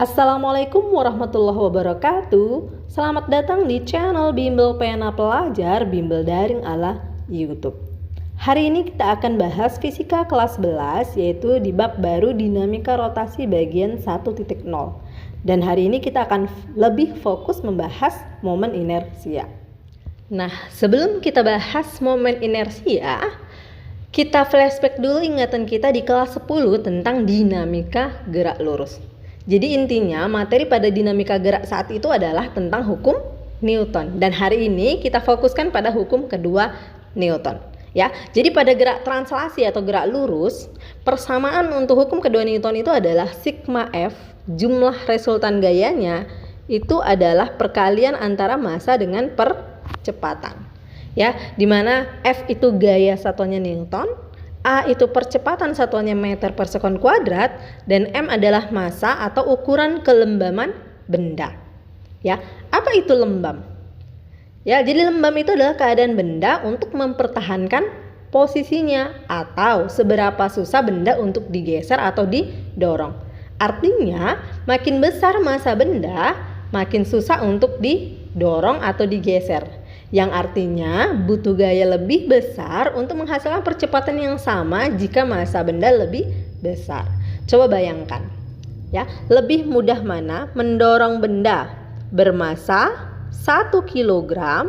Assalamualaikum warahmatullahi wabarakatuh. Selamat datang di channel Bimbel Pena Pelajar Bimbel Daring ala YouTube. Hari ini kita akan bahas fisika kelas 11, yaitu di bab baru dinamika rotasi bagian 1.0. Dan hari ini kita akan lebih fokus membahas momen inersia. Nah, sebelum kita bahas momen inersia, kita flashback dulu ingatan kita di kelas 10 tentang dinamika gerak lurus. Jadi intinya materi pada dinamika gerak saat itu adalah tentang hukum Newton. Dan hari ini kita fokuskan pada hukum kedua Newton. Ya, jadi pada gerak translasi atau gerak lurus, persamaan untuk hukum kedua Newton itu adalah sigma F, jumlah resultan gayanya itu adalah perkalian antara massa dengan percepatan. Ya, dimana F itu gaya satuannya Newton, A itu percepatan satuannya meter per sekon kuadrat, dan M adalah massa atau ukuran kelembaman benda. Ya, apa itu lembam? Ya, jadi lembam itu adalah keadaan benda untuk mempertahankan posisinya atau seberapa susah benda untuk digeser atau didorong. Artinya, makin besar massa benda, makin susah untuk didorong atau digeser. Yang artinya butuh gaya lebih besar untuk menghasilkan percepatan yang sama jika massa benda lebih besar. Coba bayangkan, ya, lebih mudah mana mendorong benda bermassa 1 kg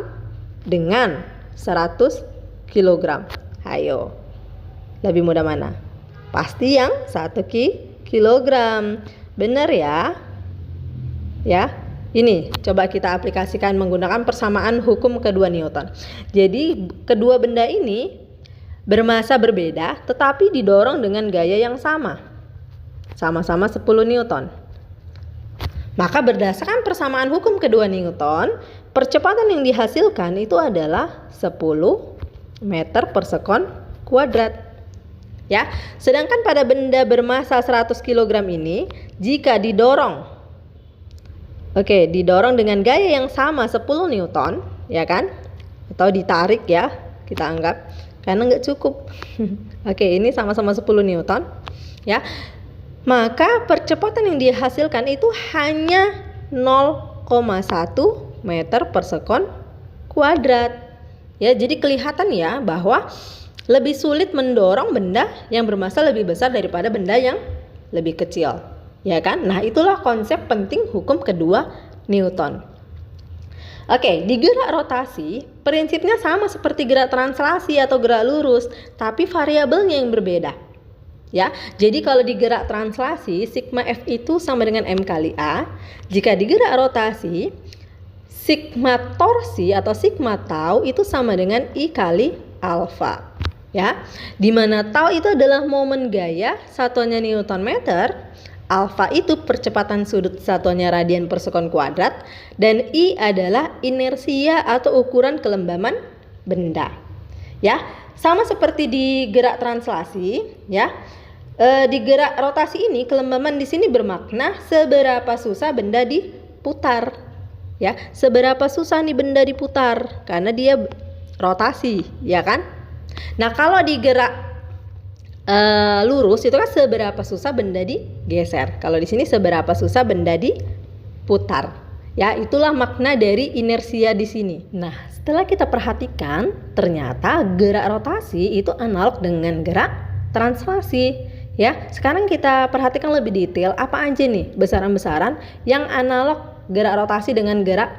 dengan 100 kg? Ayo, lebih mudah mana? Pasti yang 1 kg. Benar ya? Ya. Ini coba kita aplikasikan menggunakan persamaan hukum kedua Newton. Jadi kedua benda ini bermassa berbeda tetapi didorong dengan gaya yang sama. Sama-sama 10 Newton. Maka berdasarkan persamaan hukum kedua Newton, percepatan yang dihasilkan itu adalah 10 meter per sekon kuadrat. Ya, sedangkan pada benda bermassa 100 kg ini jika didorong dengan gaya yang sama 10 Newton, ya kan? Atau ditarik ya, kita anggap, karena nggak cukup. Ini sama-sama 10 Newton, ya. Maka percepatan yang dihasilkan itu hanya 0,1 meter per sekon kuadrat. Ya, jadi kelihatan ya bahwa lebih sulit mendorong benda yang bermassa lebih besar daripada benda yang lebih kecil. Ya kan? Nah, itulah konsep penting hukum kedua Newton. Di gerak rotasi, prinsipnya sama seperti gerak translasi atau gerak lurus, tapi variabelnya yang berbeda. Ya, jadi kalau di gerak translasi, sigma F itu sama dengan M kali A. Jika di gerak rotasi, sigma torsi atau sigma tau itu sama dengan I kali alfa. Ya, di mana tau itu adalah momen gaya, satuannya Newton meter. Alfa itu percepatan sudut satuannya radian per sekon kuadrat, dan I adalah inersia atau ukuran kelembaman benda. Ya, sama seperti di gerak translasi, ya. Di gerak rotasi ini kelembaman di sini bermakna seberapa susah benda diputar. Ya, seberapa susah nih benda diputar karena dia rotasi, ya kan? Nah, kalau di gerak lurus itu kan seberapa susah benda digeser. Kalau di sini seberapa susah benda diputar. Ya, itulah makna dari inersia di sini. Nah, setelah kita perhatikan, ternyata gerak rotasi itu analog dengan gerak translasi. Ya, sekarang kita perhatikan lebih detail apa aja nih besaran-besaran yang analog gerak rotasi dengan gerak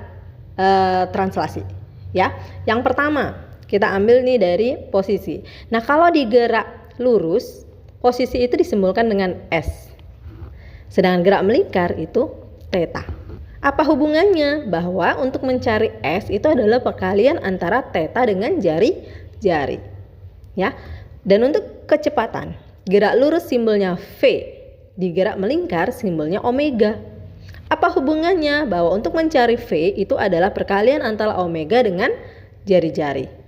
translasi. Ya, yang pertama kita ambil nih dari posisi. Nah, kalau di gerak lurus, posisi itu disimbolkan dengan S. Sedangkan gerak melingkar itu theta. Apa hubungannya? Bahwa untuk mencari S itu adalah perkalian antara theta dengan jari-jari. Ya. Dan untuk kecepatan, gerak lurus simbolnya V, di gerak melingkar simbolnya omega. Apa hubungannya? Bahwa untuk mencari V itu adalah perkalian antara omega dengan jari-jari.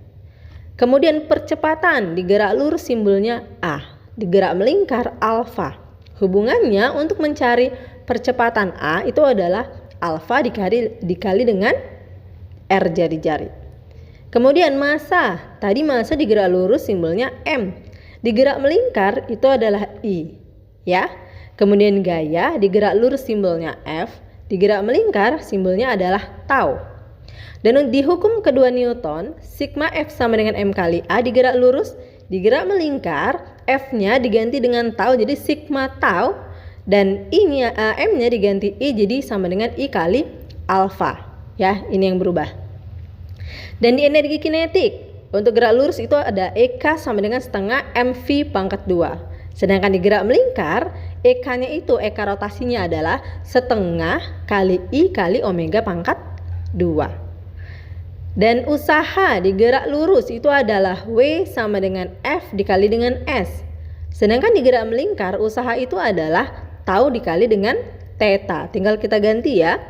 Kemudian percepatan di gerak lurus simbolnya A, di gerak melingkar alfa. Hubungannya untuk mencari percepatan A itu adalah alfa dikali dengan R jari-jari. Kemudian massa, tadi massa di gerak lurus simbolnya M, di gerak melingkar itu adalah I. Ya, Kemudian gaya, digerak lurus simbolnya F, digerak melingkar simbolnya adalah tau. Dan di hukum kedua Newton, sigma F sama dengan M kali A, digerak lurus, digerak melingkar, F-nya diganti dengan tau jadi sigma tau, dan I-nya, M-nya diganti I jadi sama dengan I kali alfa. Ya, ini yang berubah. Dan di energi kinetik, untuk gerak lurus itu ada EK sama dengan setengah MV pangkat 2. Sedangkan di gerak melingkar, EK-nya itu, EK rotasinya adalah setengah kali I kali omega pangkat 2. Dan usaha di gerak lurus itu adalah W sama dengan F dikali dengan S. Sedangkan di gerak melingkar, usaha itu adalah tau dikali dengan theta. Tinggal kita ganti ya.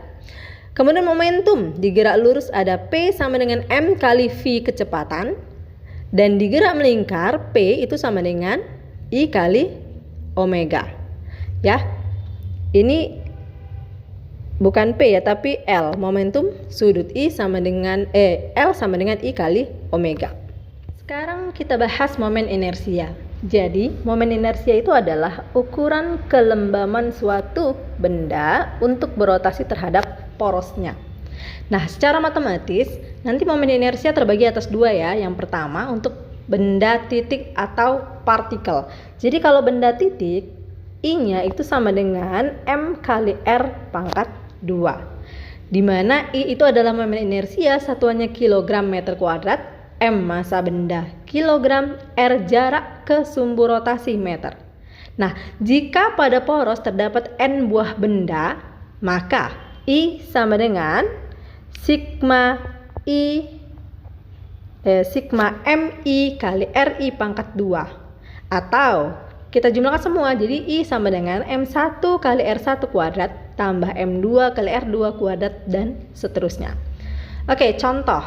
Kemudian momentum, di gerak lurus ada P sama dengan M kali V kecepatan. Dan di gerak melingkar, P itu sama dengan I kali omega. Ya, ini bukan P ya, tapi L. Momentum sudut I sama dengan L sama dengan I kali omega. Sekarang kita bahas momen inersia. Jadi, momen inersia itu adalah ukuran kelembaman suatu benda untuk berotasi terhadap porosnya. Nah, secara matematis, nanti momen inersia terbagi atas dua ya. Yang pertama untuk benda titik atau partikel. Jadi kalau benda titik, I-nya itu sama dengan M kali R pangkat 2. Di mana I itu adalah momen inersia, satuannya kilogram meter kuadrat, M massa benda kilogram, R jarak ke sumbu rotasi meter. Nah, jika pada poros terdapat N buah benda, maka I sama dengan sigma MI kali RI pangkat 2. Atau kita jumlahkan semua, jadi I sama dengan M1 kali R1 kuadrat tambah M2 kali R2 kuadrat dan seterusnya. Oke, contoh.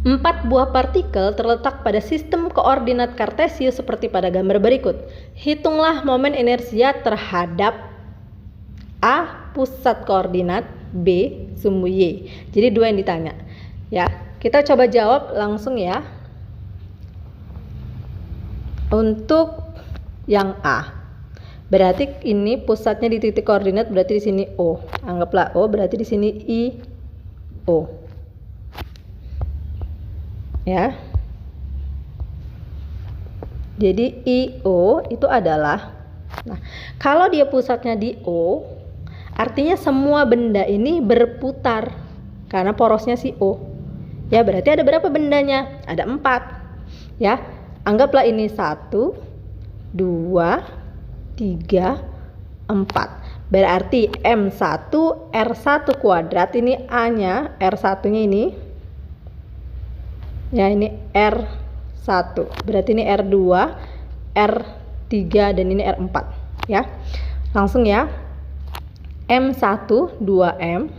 4 buah partikel terletak pada sistem koordinat kartesius seperti pada gambar berikut. Hitunglah momen inersia terhadap A. pusat koordinat, B. sumbu Y. Jadi dua yang ditanya. Ya, kita coba jawab langsung ya. Untuk yang A, berarti ini pusatnya di titik koordinat, berarti di sini O. Anggaplah O, berarti di sini I O. Ya. Jadi IO itu adalah, nah, kalau dia pusatnya di O, artinya semua benda ini berputar karena porosnya si O. Ya, berarti ada berapa bendanya? Ada 4. Ya, anggaplah ini 1, 2, 3, 4. Berarti M1 R1 kuadrat, ini A-nya, R1-nya ini. Ya, ini R1. Berarti ini R2, R3 dan ini R4, ya. Langsung ya. M1 2M,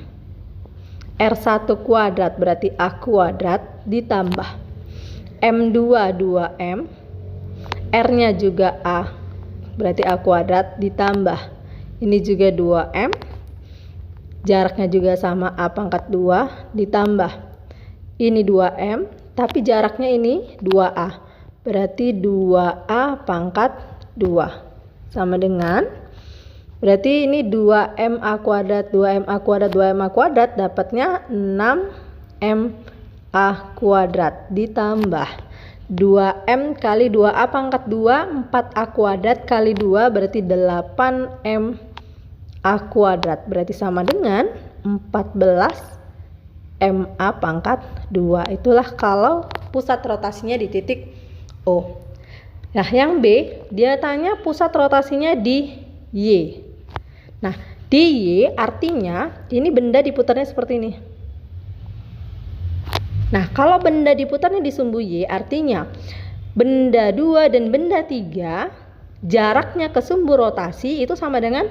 R1 kuadrat berarti A kuadrat ditambah M2 2M, R-nya juga A berarti A kuadrat ditambah ini juga 2M, jaraknya juga sama A pangkat 2 ditambah ini 2M tapi jaraknya ini 2A berarti 2A pangkat 2 sama dengan, berarti ini 2MA kuadrat, 2MA kuadrat, 2MA kuadrat, dapatnya 6MA kuadrat ditambah 2M kali 2A pangkat 2, 4A kuadrat kali 2 berarti 8MA kuadrat, berarti sama dengan 14MA pangkat 2. Itulah kalau pusat rotasinya di titik O. Nah, yang B, dia tanya pusat rotasinya di Y. Nah, di Y artinya ini benda diputarnya seperti ini. Nah, kalau benda diputarnya di sumbu Y artinya benda 2 dan benda 3 jaraknya ke sumbu rotasi itu sama dengan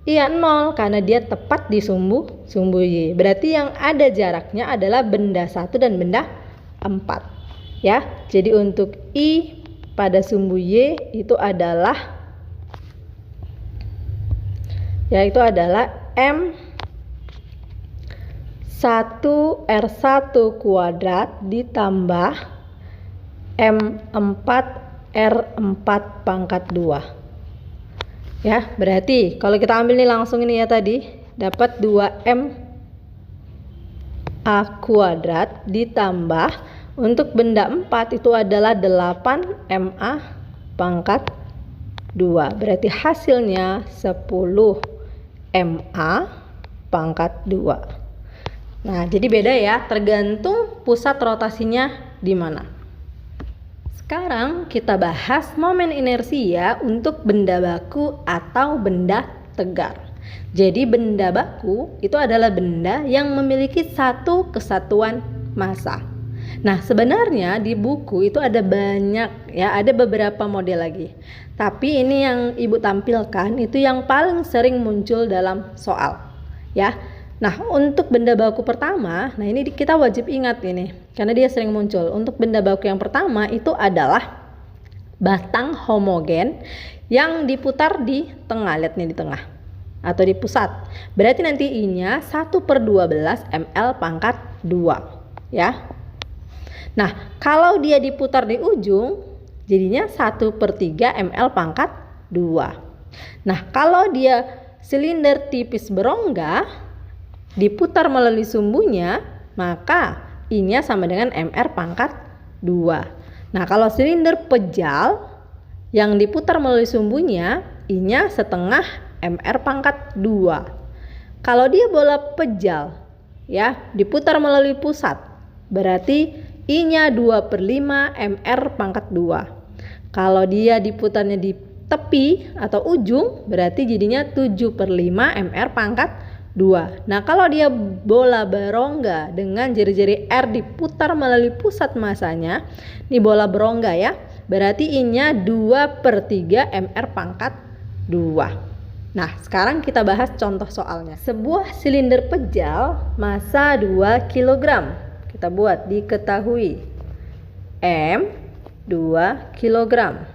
0 karena dia tepat di sumbu Y. Berarti yang ada jaraknya adalah benda 1 dan benda 4. Ya, jadi untuk I pada sumbu Y itu adalah yaitu adalah M1 R1 kuadrat ditambah M4 R4 pangkat 2. Ya, berarti kalau kita ambil nih langsung ini ya tadi, dapat 2m A kuadrat ditambah untuk benda 4 itu adalah 8ma pangkat 2. Berarti hasilnya 10ma pangkat 2. Nah, jadi beda ya, tergantung pusat rotasinya di mana. Sekarang kita bahas momen inersia untuk benda baku atau benda tegar. Jadi benda baku itu adalah benda yang memiliki satu kesatuan massa. Nah, sebenarnya di buku itu ada banyak ya, ada beberapa model lagi. Tapi ini yang Ibu tampilkan itu yang paling sering muncul dalam soal ya. Nah, untuk benda baku pertama, nah ini kita wajib ingat ini karena dia sering muncul. Untuk benda baku yang pertama itu adalah batang homogen yang diputar di tengah, lihat nih di tengah atau di pusat. Berarti nanti I-nya 1/12 ml pangkat 2 ya. Nah, kalau dia diputar di ujung jadinya 1/3 ml pangkat 2. Nah, kalau dia silinder tipis berongga diputar melalui sumbunya, maka I-nya sama dengan mr pangkat 2. Nah, kalau silinder pejal yang diputar melalui sumbunya, I-nya setengah mr pangkat 2. Kalau dia bola pejal ya, diputar melalui pusat, berarti I-nya 2/5 mr pangkat 2. Kalau dia diputarnya di tepi atau ujung, berarti jadinya 7/5 mr pangkat 2. Nah, kalau dia bola berongga dengan jari-jari R diputar melalui pusat masanya, ini bola berongga ya, berarti I-nya 2/3 mr pangkat 2. Nah, sekarang kita bahas contoh soalnya. Sebuah silinder pejal massa 2 kg. Kita buat diketahui M 2 kg.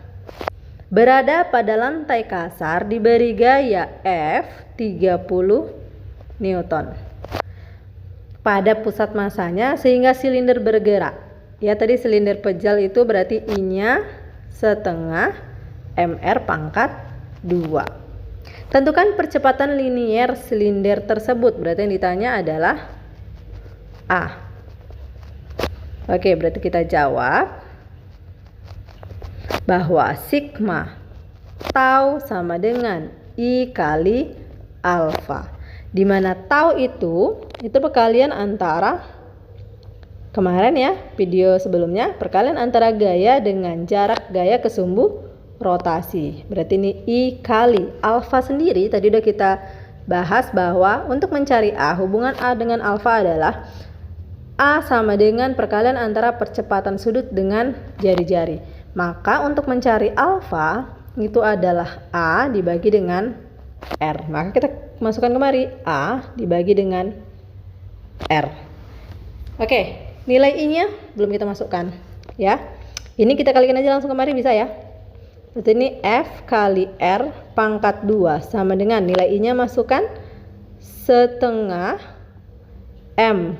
Berada pada lantai kasar diberi gaya F 30 Newton pada pusat massanya sehingga silinder bergerak. Ya, tadi silinder pejal itu berarti I-nya setengah mr pangkat 2. Tentukan percepatan linier silinder tersebut. Berarti yang ditanya adalah A. Oke, berarti kita jawab bahwa sigma tau sama dengan I kali alfa. Di mana tau itu perkalian antara kemarin ya, video sebelumnya, perkalian antara gaya dengan jarak gaya ke sumbu rotasi. Berarti ini I kali alfa sendiri. Tadi udah kita bahas bahwa untuk mencari A, hubungan A dengan alfa adalah A sama dengan perkalian antara percepatan sudut dengan jari-jari. Maka untuk mencari alfa itu adalah A dibagi dengan R. Maka kita masukkan kemari A dibagi dengan R. Oke, nilai I-nya belum kita masukkan ya. Ini kita kalikan aja langsung kemari, bisa ya. Berarti ini F kali R pangkat 2 sama dengan nilai I-nya masukkan setengah M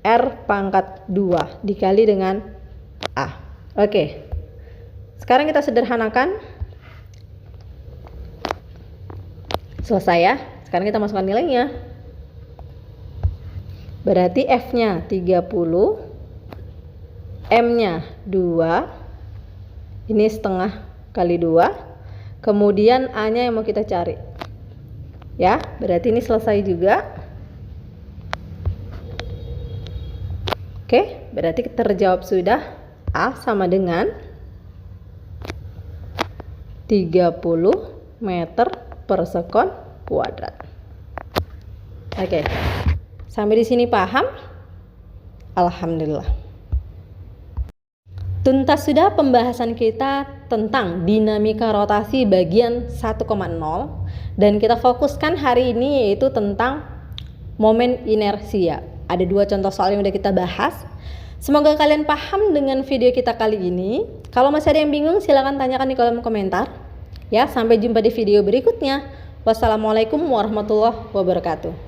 R pangkat 2 dikali dengan A. Oke, sekarang kita sederhanakan. Selesai ya. Sekarang kita masukkan nilainya. Berarti F-nya 30, M-nya 2, ini setengah kali 2, kemudian A-nya yang mau kita cari. Ya, berarti ini selesai juga. Oke, berarti terjawab sudah. A sama dengan 30 meter per sekon kuadrat. Oke, sampai di sini paham? Alhamdulillah. Tuntas sudah pembahasan kita tentang dinamika rotasi bagian 1,0 dan kita fokuskan hari ini yaitu tentang momen inersia. Ada 2 contoh soal yang udah kita bahas. Semoga kalian paham dengan video kita kali ini. Kalau masih ada yang bingung silahkan tanyakan di kolom komentar. Ya, sampai jumpa di video berikutnya. Wassalamualaikum warahmatullahi wabarakatuh.